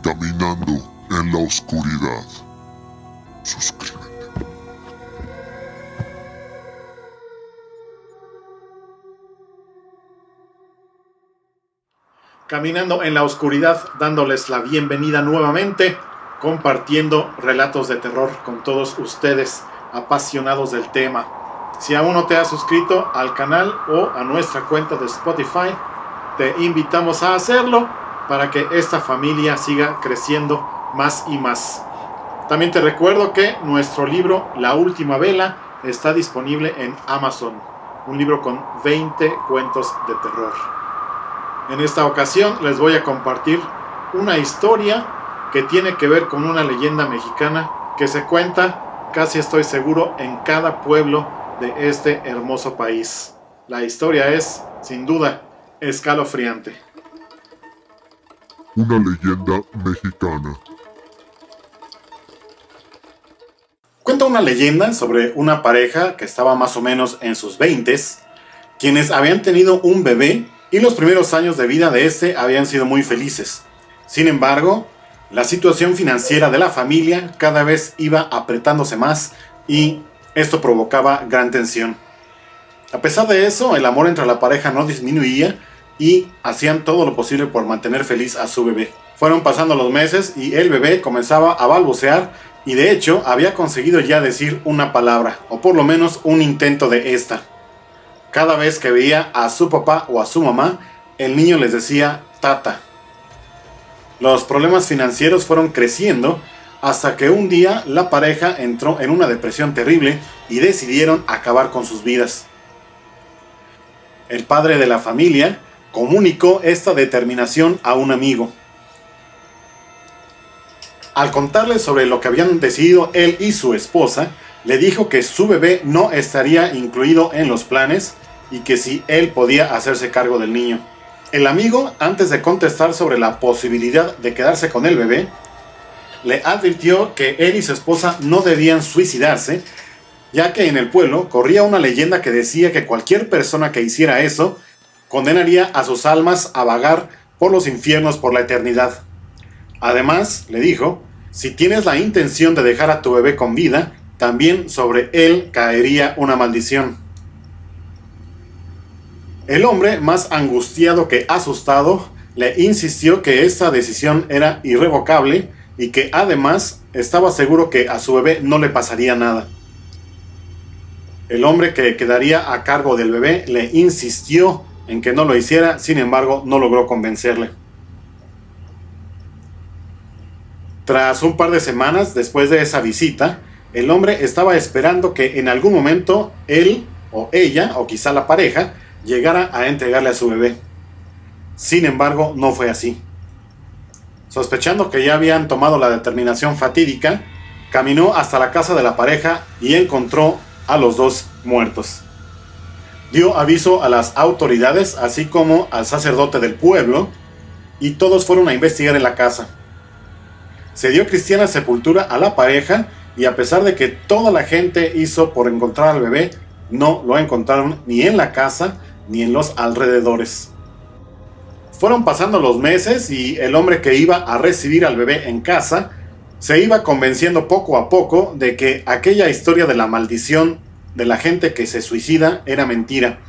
Caminando en la oscuridad. Suscríbete. Caminando en la oscuridad, dándoles la bienvenida nuevamente, compartiendo relatos de terror con todos ustedes, apasionados del tema. Si aún no te has suscrito al canal o a nuestra cuenta de Spotify, te invitamos a hacerlo para que esta familia siga creciendo más y más. También te recuerdo que nuestro libro La Última Vela está disponible en Amazon, un libro con 20 cuentos de terror. En esta ocasión les voy a compartir una historia que tiene que ver con una leyenda mexicana que se cuenta, casi estoy seguro, en cada pueblo de este hermoso país. La historia es, sin duda, escalofriante. Una leyenda mexicana. Cuenta una leyenda sobre una pareja que estaba más o menos en sus 20s, quienes habían tenido un bebé y los primeros años de vida de este habían sido muy felices. Sin embargo, la situación financiera de la familia cada vez iba apretándose más y esto provocaba gran tensión. A pesar de eso, el amor entre la pareja no disminuía y hacían todo lo posible por mantener feliz a su bebé. Fueron pasando los meses y el bebé comenzaba a balbucear y de hecho había conseguido ya decir una palabra, o por lo menos un intento de esta. Cada vez que veía a su papá o a su mamá, el niño les decía tata. Los problemas financieros fueron creciendo hasta que un día la pareja entró en una depresión terrible y decidieron acabar con sus vidas. El padre de la familia comunicó esta determinación a un amigo. Al contarle sobre lo que habían decidido él y su esposa, le dijo que su bebé no estaría incluido en los planes y que si él podía hacerse cargo del niño. El amigo, antes de contestar sobre la posibilidad de quedarse con el bebé, le advirtió que él y su esposa no debían suicidarse, ya que en el pueblo corría una leyenda que decía que cualquier persona que hiciera eso condenaría a sus almas a vagar por los infiernos por la eternidad. Además, le dijo, si tienes la intención de dejar a tu bebé con vida, también sobre él caería una maldición. El hombre, más angustiado que asustado, le insistió que esta decisión era irrevocable y que además estaba seguro que a su bebé no le pasaría nada. El hombre que quedaría a cargo del bebé le insistió en que no lo hiciera, sin embargo no logró convencerle. Tras un par de semanas después de esa visita, el hombre estaba esperando que en algún momento él o ella, o quizá la pareja, llegara a entregarle a su bebé. Sin embargo, no fue así. Sospechando que ya habían tomado la determinación fatídica, caminó hasta la casa de la pareja y encontró a los dos muertos. Dio aviso a las autoridades, así como al sacerdote del pueblo, y todos fueron a investigar en la casa. Se dio cristiana sepultura a la pareja y a pesar de que toda la gente hizo por encontrar al bebé, no lo encontraron ni en la casa ni en los alrededores. Fueron pasando los meses y el hombre que iba a recibir al bebé en casa se iba convenciendo poco a poco de que aquella historia de la maldición de la gente que se suicida era mentira,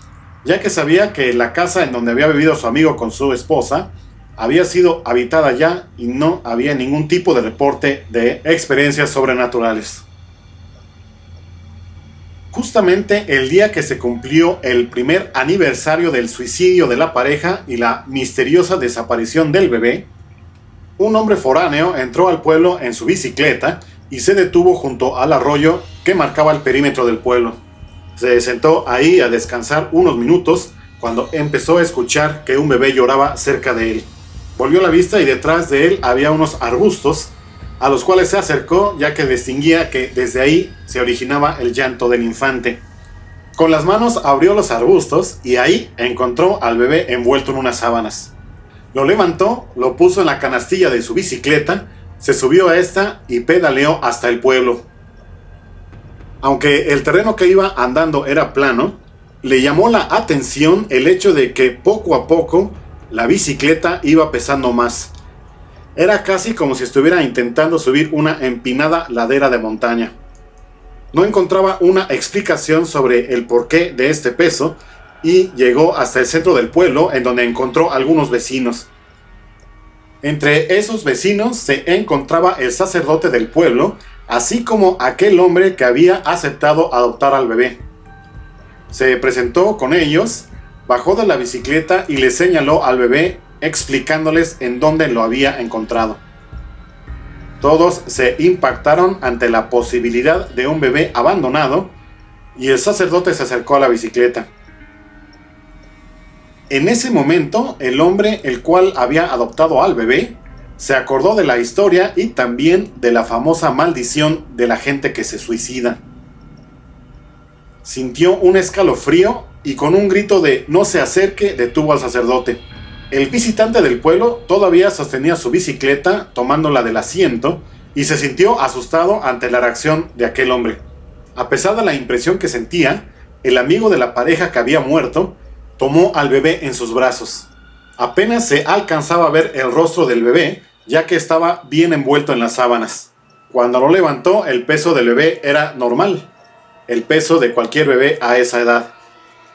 ya que sabía que la casa en donde había vivido su amigo con su esposa había sido habitada ya y no había ningún tipo de reporte de experiencias sobrenaturales. Justamente el día que se cumplió el primer aniversario del suicidio de la pareja y la misteriosa desaparición del bebé, un hombre foráneo entró al pueblo en su bicicleta y se detuvo junto al arroyo que marcaba el perímetro del pueblo. Se sentó ahí a descansar unos minutos cuando empezó a escuchar que un bebé lloraba cerca de él. Volvió la vista y detrás de él había unos arbustos a los cuales se acercó, ya que distinguía que desde ahí se originaba el llanto del infante. Con las manos abrió los arbustos y ahí encontró al bebé envuelto en unas sábanas. Lo levantó, lo puso en la canastilla de su bicicleta, se subió a esta y pedaleó hasta el pueblo. Aunque el terreno que iba andando era plano, le llamó la atención el hecho de que poco a poco la bicicleta iba pesando más. Era casi como si estuviera intentando subir una empinada ladera de montaña. No encontraba una explicación sobre el porqué de este peso y llegó hasta el centro del pueblo, en donde encontró algunos vecinos. Entre esos vecinos se encontraba el sacerdote del pueblo, así como aquel hombre que había aceptado adoptar al bebé. Se presentó con ellos, bajó de la bicicleta y le señaló al bebé, explicándoles en dónde lo había encontrado. Todos se impactaron ante la posibilidad de un bebé abandonado y el sacerdote se acercó a la bicicleta. En ese momento, el hombre, el cual había adoptado al bebé, se acordó de la historia y también de la famosa maldición de la gente que se suicida. Sintió un escalofrío y con un grito de "no se acerque" detuvo al sacerdote. El visitante del pueblo todavía sostenía su bicicleta tomándola del asiento y se sintió asustado ante la reacción de aquel hombre. A pesar de la impresión que sentía, el amigo de la pareja que había muerto tomó al bebé en sus brazos. Apenas se alcanzaba a ver el rostro del bebé, ya que estaba bien envuelto en las sábanas. Cuando lo levantó, el peso del bebé era normal, el peso de cualquier bebé a esa edad.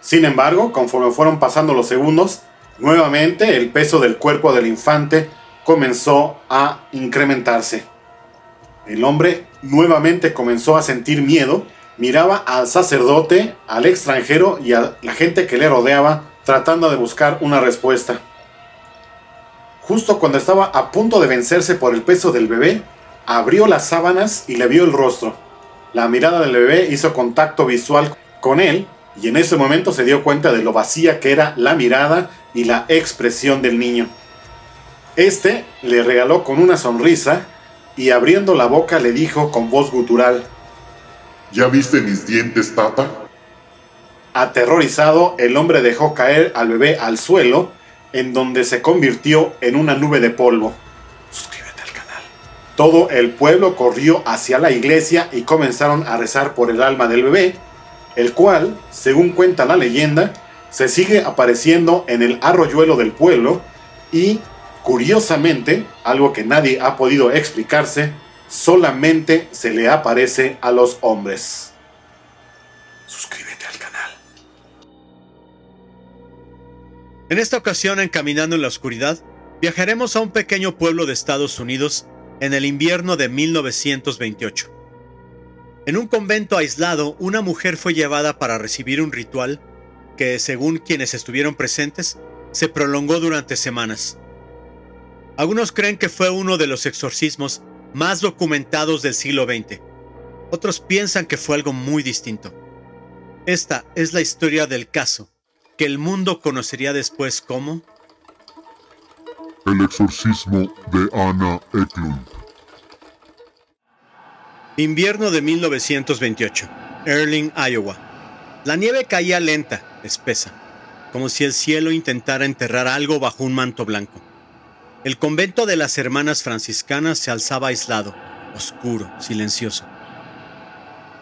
Sin embargo, conforme fueron pasando los segundos, nuevamente el peso del cuerpo del infante comenzó a incrementarse. El hombre nuevamente comenzó a sentir miedo, miraba al sacerdote, al extranjero y a la gente que le rodeaba, tratando de buscar una respuesta. Justo cuando estaba a punto de vencerse por el peso del bebé, abrió las sábanas y le vio el rostro. La mirada del bebé hizo contacto visual con él y en ese momento se dio cuenta de lo vacía que era la mirada y la expresión del niño. Este le regaló con una sonrisa y abriendo la boca le dijo con voz gutural: ¿Ya viste mis dientes, tata? Aterrorizado, el hombre dejó caer al bebé al suelo, en donde se convirtió en una nube de polvo. Suscríbete al canal. Todo el pueblo corrió hacia la iglesia y comenzaron a rezar por el alma del bebé, el cual, según cuenta la leyenda, se sigue apareciendo en el arroyuelo del pueblo y, curiosamente, algo que nadie ha podido explicarse, solamente se le aparece a los hombres. Suscríbete al canal. En esta ocasión, en Caminando en la Oscuridad, viajaremos a un pequeño pueblo de Estados Unidos en el invierno de 1928. En un convento aislado, una mujer fue llevada para recibir un ritual que, según quienes estuvieron presentes, se prolongó durante semanas. Algunos creen que fue uno de los exorcismos más documentados del siglo XX. Otros piensan que fue algo muy distinto. Esta es la historia del caso, que el mundo conocería después como El exorcismo de Anna Eklund. Invierno de 1928, Earling, Iowa. La nieve caía lenta, espesa, como si el cielo intentara enterrar algo bajo un manto blanco. El convento de las hermanas franciscanas se alzaba aislado, oscuro, silencioso.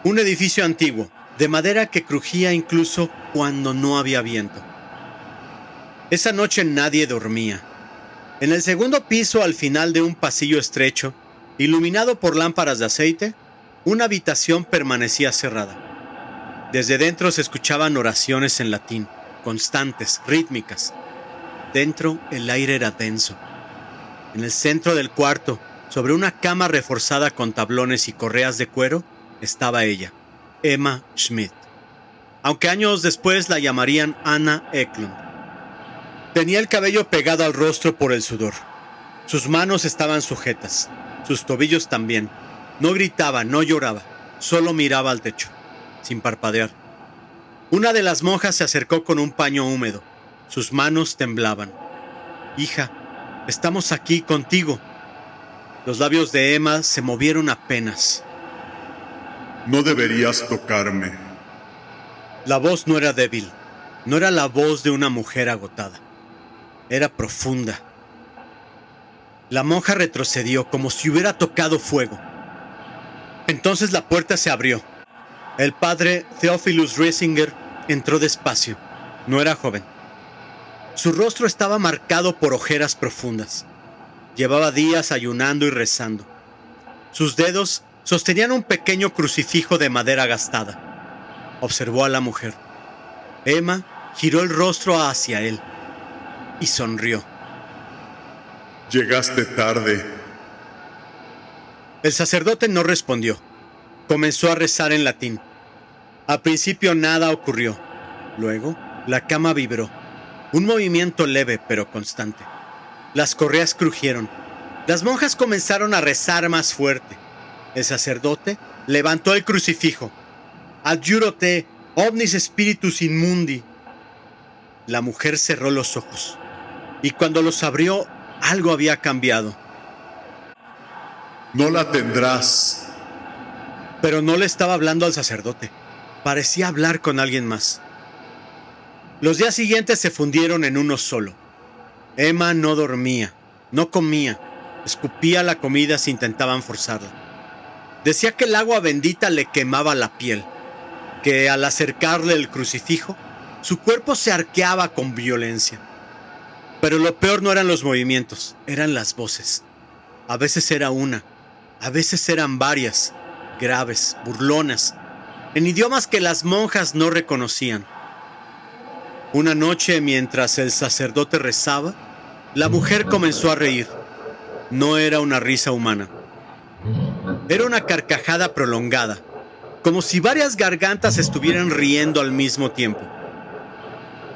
Un edificio antiguo, de madera que crujía incluso cuando no había viento. Esa noche nadie dormía. En el segundo piso, al final de un pasillo estrecho, iluminado por lámparas de aceite, una habitación permanecía cerrada. Desde dentro se escuchaban oraciones en latín, constantes, rítmicas. Dentro el aire era denso. En el centro del cuarto, sobre una cama reforzada con tablones y correas de cuero, estaba ella, Emma Schmidt, aunque años después la llamarían Anna Eklund. Tenía el cabello pegado al rostro por el sudor. Sus manos estaban sujetas, sus tobillos también. No gritaba, no lloraba, solo miraba al techo, sin parpadear. Una de las monjas se acercó con un paño húmedo. Sus manos temblaban. «Hija, estamos aquí contigo». Los labios de Emma se movieron apenas. No deberías tocarme. La voz no era débil, no era la voz de una mujer agotada. Era profunda. La monja retrocedió como si hubiera tocado fuego. Entonces la puerta se abrió. El padre Theophilus Riesinger entró despacio. No era joven. Su rostro estaba marcado por ojeras profundas. Llevaba días ayunando y rezando. Sus dedos sostenían un pequeño crucifijo de madera gastada. Observó a la mujer. Emma giró el rostro hacia él y sonrió. Llegaste tarde. El sacerdote no respondió. Comenzó a rezar en latín. Al principio nada ocurrió. Luego, la cama vibró. Un movimiento leve pero constante. Las correas crujieron. Las monjas comenzaron a rezar más fuerte. El sacerdote levantó el crucifijo. Adjuro te, omnis spiritus inmundi. La mujer cerró los ojos. Y cuando los abrió, algo había cambiado. No la tendrás. Pero no le estaba hablando al sacerdote. Parecía hablar con alguien más. Los días siguientes se fundieron en uno solo. Emma no dormía, no comía, escupía la comida si intentaban forzarla. Decía que el agua bendita le quemaba la piel, que al acercarle el crucifijo, su cuerpo se arqueaba con violencia. Pero lo peor no eran los movimientos, eran las voces. A veces era una, a veces eran varias, graves, burlonas, en idiomas que las monjas no reconocían. Una noche, mientras el sacerdote rezaba, la mujer comenzó a reír. No era una risa humana. Era una carcajada prolongada, como si varias gargantas estuvieran riendo al mismo tiempo.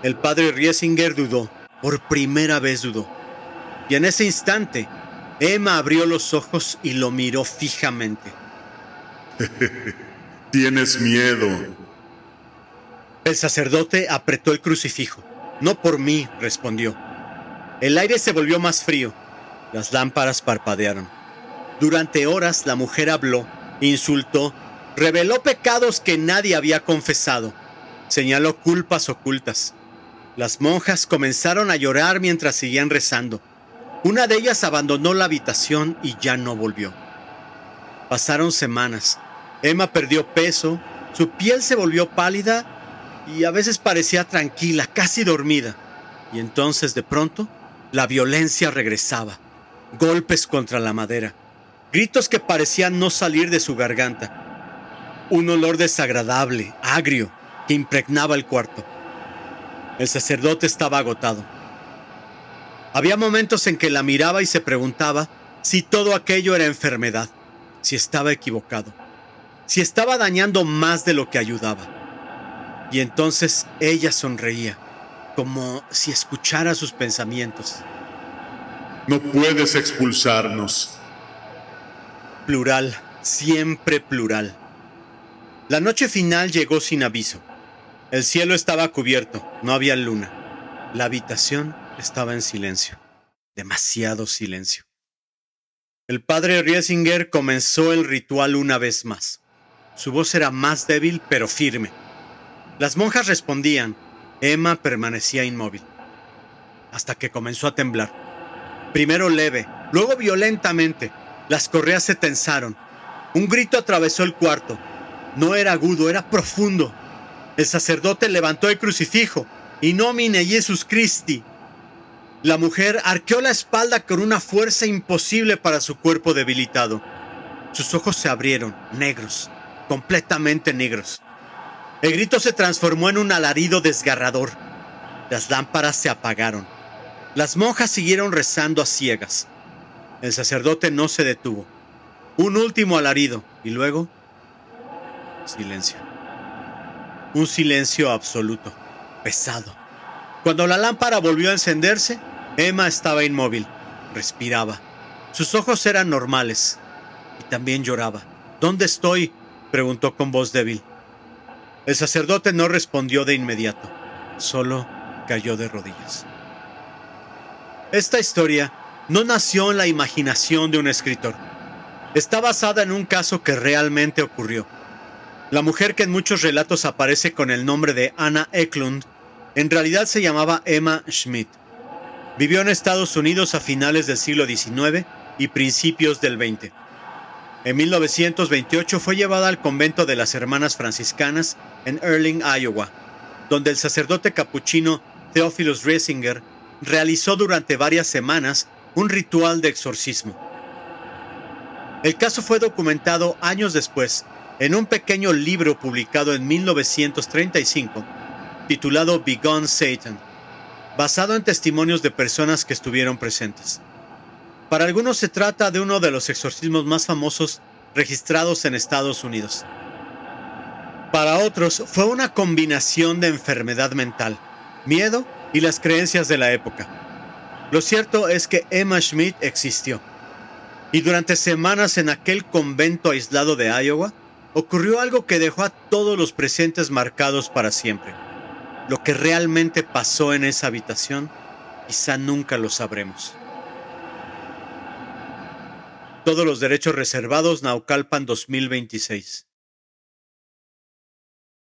El padre Riesinger dudó, por primera vez dudó. Y en ese instante, Emma abrió los ojos y lo miró fijamente. Tienes miedo. El sacerdote apretó el crucifijo. No por mí, respondió. El aire se volvió más frío. Las lámparas parpadearon. Durante horas la mujer habló, insultó, reveló pecados que nadie había confesado, señaló culpas ocultas. Las monjas comenzaron a llorar mientras seguían rezando. Una de ellas abandonó la habitación y ya no volvió. Pasaron semanas. Emma perdió peso, su piel se volvió pálida y a veces parecía tranquila, casi dormida. Y entonces, de pronto, la violencia regresaba. Golpes contra la madera. Gritos que parecían no salir de su garganta. Un olor desagradable, agrio, que impregnaba el cuarto. El sacerdote estaba agotado. Había momentos en que la miraba y se preguntaba si todo aquello era enfermedad, si estaba equivocado, si estaba dañando más de lo que ayudaba. Y entonces ella sonreía, como si escuchara sus pensamientos. No puedes expulsarnos. Plural, siempre plural. La noche final llegó sin aviso. El cielo estaba cubierto, no había luna. La habitación estaba en silencio, demasiado silencio. El padre Riesinger comenzó el ritual una vez más. Su voz era más débil pero firme. Las monjas respondían. Emma permanecía inmóvil, hasta que comenzó a temblar. Primero leve, luego violentamente. Las correas se tensaron. Un grito atravesó el cuarto. No era agudo, era profundo. El sacerdote levantó el crucifijo. In nomine Iesus Christi. La mujer arqueó la espalda con una fuerza imposible para su cuerpo debilitado. Sus ojos se abrieron, negros, completamente negros. El grito se transformó en un alarido desgarrador. Las lámparas se apagaron. Las monjas siguieron rezando a ciegas. El sacerdote no se detuvo. Un último alarido y luego silencio. Un silencio absoluto, pesado. Cuando la lámpara volvió a encenderse, Emma estaba inmóvil, respiraba. Sus ojos eran normales y también lloraba. ¿Dónde estoy?, preguntó con voz débil. El sacerdote no respondió de inmediato, solo cayó de rodillas. Esta historia no nació en la imaginación de un escritor. Está basada en un caso que realmente ocurrió. La mujer que en muchos relatos aparece con el nombre de Anna Eklund, en realidad se llamaba Emma Schmidt. Vivió en Estados Unidos a finales del siglo XIX y principios del XX. En 1928 fue llevada al convento de las Hermanas Franciscanas en Earling, Iowa, donde el sacerdote capuchino Theophilus Riesinger realizó durante varias semanas un ritual de exorcismo. El caso fue documentado años después en un pequeño libro publicado en 1935, titulado Begone Satan, basado en testimonios de personas que estuvieron presentes. Para algunos se trata de uno de los exorcismos más famosos registrados en Estados Unidos. Para otros fue una combinación de enfermedad mental, miedo y las creencias de la época. Lo cierto es que Emma Schmidt existió. Y durante semanas en aquel convento aislado de Iowa, ocurrió algo que dejó a todos los presentes marcados para siempre. Lo que realmente pasó en esa habitación, quizá nunca lo sabremos. Todos los derechos reservados, Naucalpan 2026.